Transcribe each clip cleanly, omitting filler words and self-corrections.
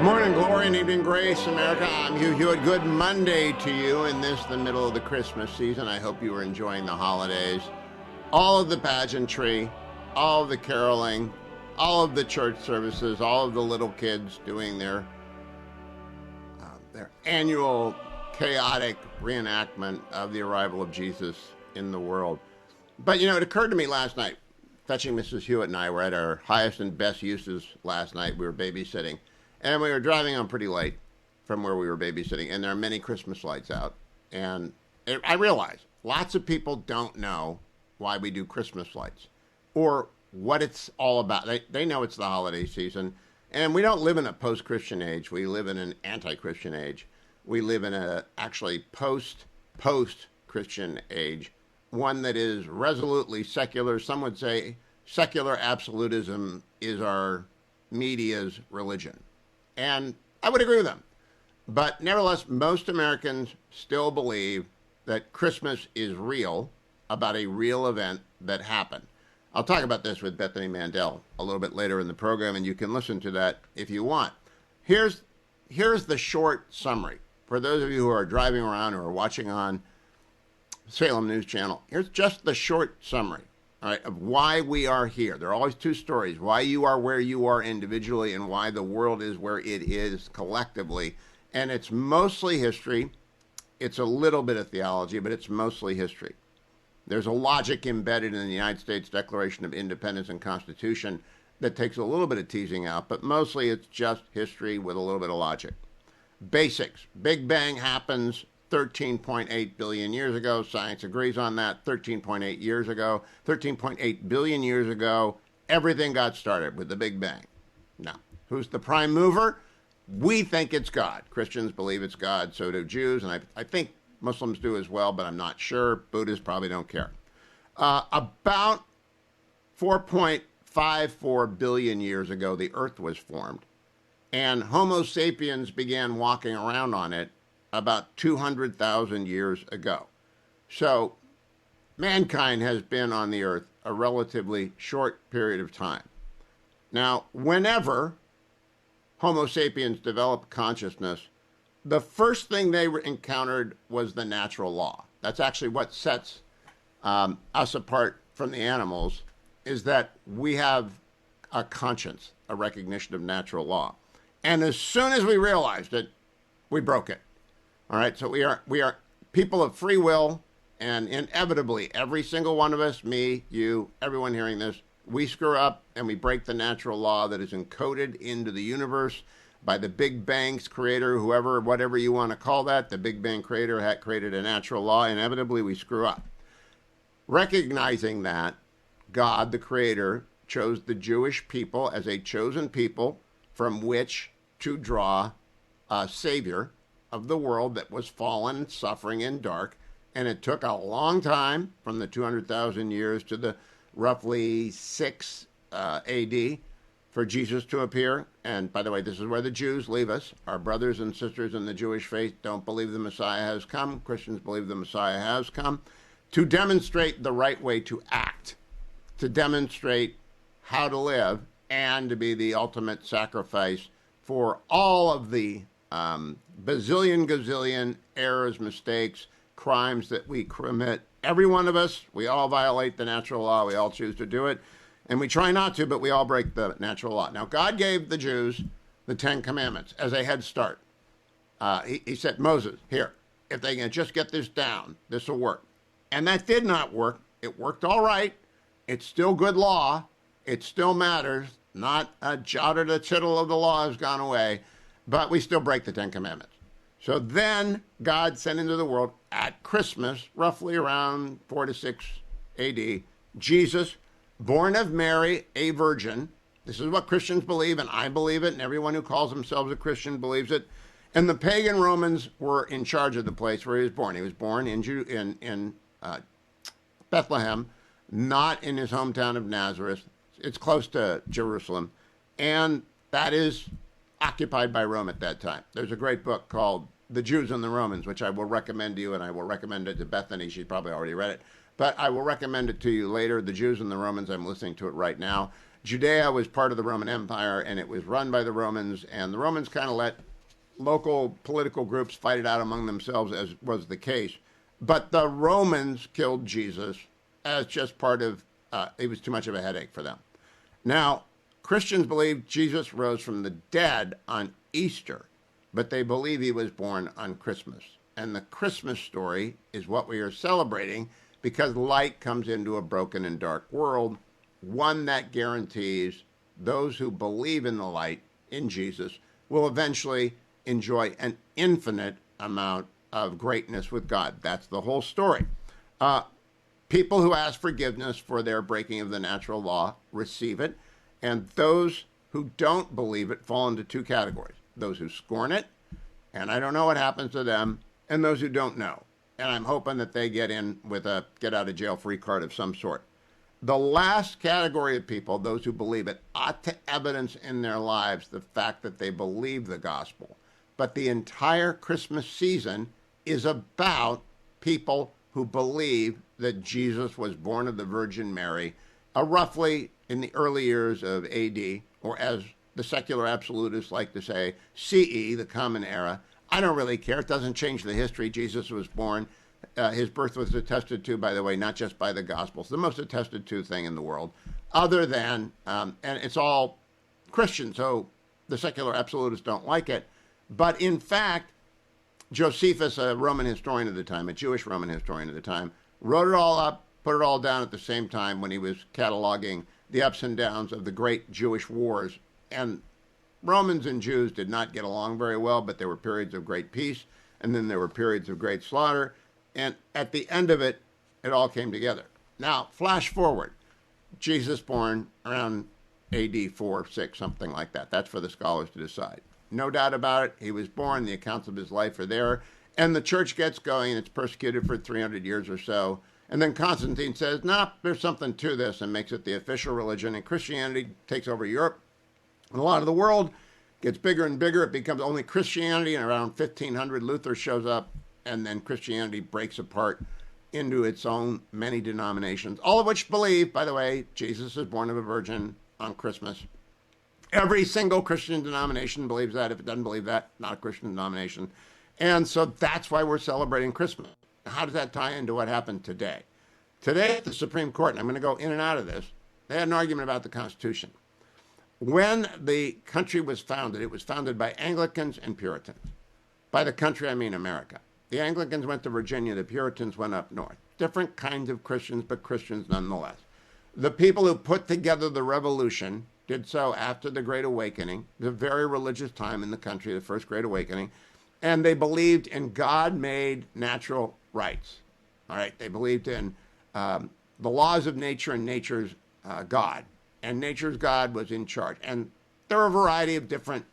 Morning glory and evening grace, America. I'm Hugh. Good Monday to you in the middle of the Christmas season. I hope you are enjoying the holidays. All of the pageantry, all of the caroling, all of the church services, all of the little kids doing their annual chaotic reenactment of the arrival of Jesus in the world. But, it occurred to me last night, fetching Mrs. Hewitt and I were at our highest and best uses last night. We were babysitting. And we were driving home pretty late from where we were babysitting, and there are many Christmas lights out. And I realized lots of people don't know why we do Christmas lights or what it's all about. They know it's the holiday season, and we don't live in a post-Christian age. We live in an anti-Christian age. We live in a actually post-Christian age, one that is resolutely secular. Some would say secular absolutism is our media's religion. And I would agree with them. But nevertheless, most Americans still believe that Christmas is real, about a real event that happened. I'll talk about this with Bethany Mandel a little bit later in the program, and you can listen to that if you want. Here's the short summary. For those of you who are driving around or are watching on Salem News Channel, here's just the short summary. All right, of why we are here. There are always two stories: why you are where you are individually and why the world is where it is collectively. And it's mostly history. It's a little bit of theology, but it's mostly history. There's a logic embedded in the United States Declaration of Independence and Constitution that takes a little bit of teasing out, but mostly it's just history with a little bit of logic. Basics. Big Bang happens 13.8 billion years ago. Science agrees on that. 13.8 years ago, 13.8 billion years ago, everything got started with the Big Bang. Now, who's the prime mover? We think it's God. Christians believe it's God, so do Jews, and I think Muslims do as well, but I'm not sure. Buddhists probably don't care. About 4.54 billion years ago, the Earth was formed, and Homo sapiens began walking around on it about 200,000 years ago. So mankind has been on the earth a relatively short period of time. Now, whenever Homo sapiens developed consciousness, the first thing they encountered was the natural law. That's actually what sets us apart from the animals, is that we have a conscience, a recognition of natural law. And as soon as we realized it, we broke it. All right, so we are people of free will, and inevitably, every single one of us, me, you, everyone hearing this, we screw up and we break the natural law that is encoded into the universe by the Big Bang's creator, whoever, whatever you want to call that. The Big Bang creator had created a natural law. Inevitably, we screw up. Recognizing that, God, the creator, chose the Jewish people as a chosen people from which to draw a savior of the world that was fallen, suffering, and dark. And it took a long time, from the 200,000 years to the roughly 6 AD, for Jesus to appear. And by the way, this is where the Jews leave us. Our brothers and sisters in the Jewish faith don't believe the Messiah has come. Christians believe the Messiah has come to demonstrate the right way to act, to demonstrate how to live, and to be the ultimate sacrifice for all of the bazillion, gazillion errors, mistakes, crimes that we commit. Every one of us, we all violate the natural law. We all choose to do it. And we try not to, but we all break the natural law. Now, God gave the Jews the 10 Commandments as a head start. He said, Moses, here, if they can just get this down, this will work. And that did not work. It worked all right. It's still good law. It still matters. Not a jot or a tittle of the law has gone away. But we still break the 10 Commandments. So then God sent into the world at Christmas, roughly around 4 to 6 AD, Jesus, born of Mary, a virgin. This is what Christians believe, and I believe it, and everyone who calls themselves a Christian believes it. And the pagan Romans were in charge of the place where he was born. He was born in Bethlehem, not in his hometown of Nazareth. It's close to Jerusalem. And that is occupied by Rome at that time. There's a great book called The Jews and the Romans, which I will recommend to you, and I will recommend it to Bethany. She's probably already read it. But I will recommend it to you later. The Jews and the Romans, I'm listening to it right now. Judea was part of the Roman Empire, and it was run by the Romans, and the Romans kind of let local political groups fight it out among themselves, as was the case. But the Romans killed Jesus as just part of, it was too much of a headache for them. Now, Christians believe Jesus rose from the dead on Easter, but they believe he was born on Christmas. And the Christmas story is what we are celebrating because light comes into a broken and dark world, one that guarantees those who believe in the light, in Jesus, will eventually enjoy an infinite amount of greatness with God. That's the whole story. People who ask forgiveness for their breaking of the natural law receive it, and those who don't believe it fall into two categories. Those who scorn it, and I don't know what happens to them, and those who don't know. And I'm hoping that they get in with a get-out-of-jail-free card of some sort. The last category of people, those who believe it, ought to evidence in their lives the fact that they believe the gospel. But the entire Christmas season is about people who believe that Jesus was born of the Virgin Mary, roughly in the early years of AD, or as the secular absolutists like to say, CE, the Common Era. I don't really care. It doesn't change the history. Jesus was born. His birth was attested to, by the way, not just by the Gospels, the most attested to thing in the world, other than, and it's all Christian, so the secular absolutists don't like it. But in fact, Josephus, a Roman historian of the time, a Jewish Roman historian of the time, wrote it all up, put it all down at the same time when he was cataloging the ups and downs of the great Jewish wars. And Romans and Jews did not get along very well, but there were periods of great peace, and then there were periods of great slaughter. And at the end of it, it all came together. Now, flash forward. Jesus born around AD 4, 6, something like that. That's for the scholars to decide. No doubt about it. He was born. The accounts of his life are there. And the church gets going. It's persecuted for 300 years or so. And then Constantine says, nah, there's something to this, and makes it the official religion. And Christianity takes over Europe. And a lot of the world gets bigger and bigger. It becomes only Christianity. And around 1500, Luther shows up. And then Christianity breaks apart into its own many denominations, all of which believe, by the way, Jesus is born of a virgin on Christmas. Every single Christian denomination believes that. If it doesn't believe that, not a Christian denomination. And so that's why we're celebrating Christmas. How does that tie into what happened today? Today at the Supreme Court, and I'm going to go in and out of this, they had an argument about the Constitution. When the country was founded, it was founded by Anglicans and Puritans. By the country, I mean America. The Anglicans went to Virginia. The Puritans went up north. Different kinds of Christians, but Christians nonetheless. The people who put together the revolution did so after the Great Awakening, the very religious time in the country, the First Great Awakening, and they believed in God-made natural rights. All right, they believed in the laws of nature and nature's God, and nature's God was in charge. And there were a variety of different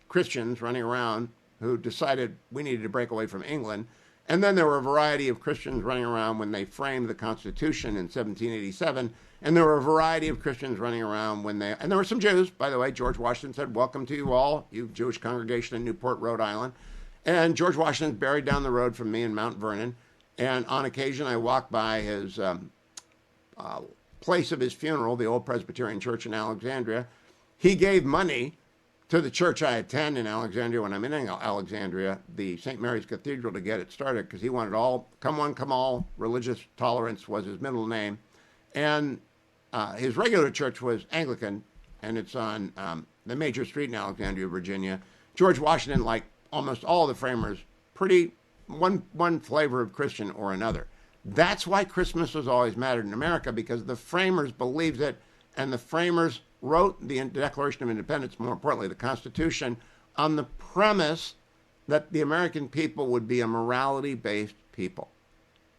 Christians running around who decided we needed to break away from England. And then there were a variety of Christians running around when they framed the Constitution in 1787. And there were a variety of Christians running around when they, and there were some Jews, by the way. George Washington said, welcome to you all, you Jewish congregation in Newport, Rhode Island. And George Washington's buried down the road from me in Mount Vernon. And on occasion, I walk by his place of his funeral, the Old Presbyterian Church in Alexandria. He gave money to the church I attend in Alexandria when I'm in Alexandria, the St. Mary's Cathedral, to get it started, because he wanted all, come one, come all, religious tolerance was his middle name. And his regular church was Anglican, and it's on the major street in Alexandria, Virginia. George Washington, like almost all the framers, pretty one flavor of Christian or another. That's why Christmas has always mattered in America, because the framers believed it, and the framers wrote the Declaration of Independence, more importantly, the Constitution, on the premise that the American people would be a morality-based people,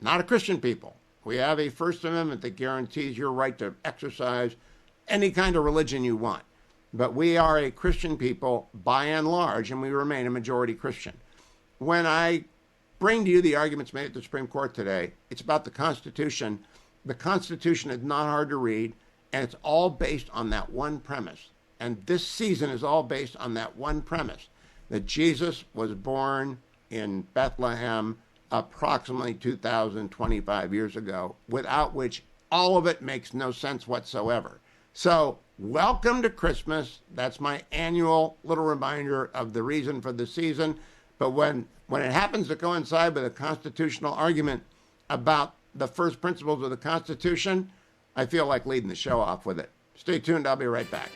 not a Christian people. We have a First Amendment that guarantees your right to exercise any kind of religion you want. But we are a Christian people by and large, and we remain a majority Christian. When I bring to you the arguments made at the Supreme Court today, it's about the Constitution. The Constitution is not hard to read. And it's all based on that one premise. And this season is all based on that one premise, that Jesus was born in Bethlehem approximately 2,025 years ago, without which all of it makes no sense whatsoever. So welcome to Christmas. That's my annual little reminder of the reason for the season. But when it happens to coincide with a constitutional argument about the first principles of the Constitution, I feel like leading the show off with it. Stay tuned. I'll be right back.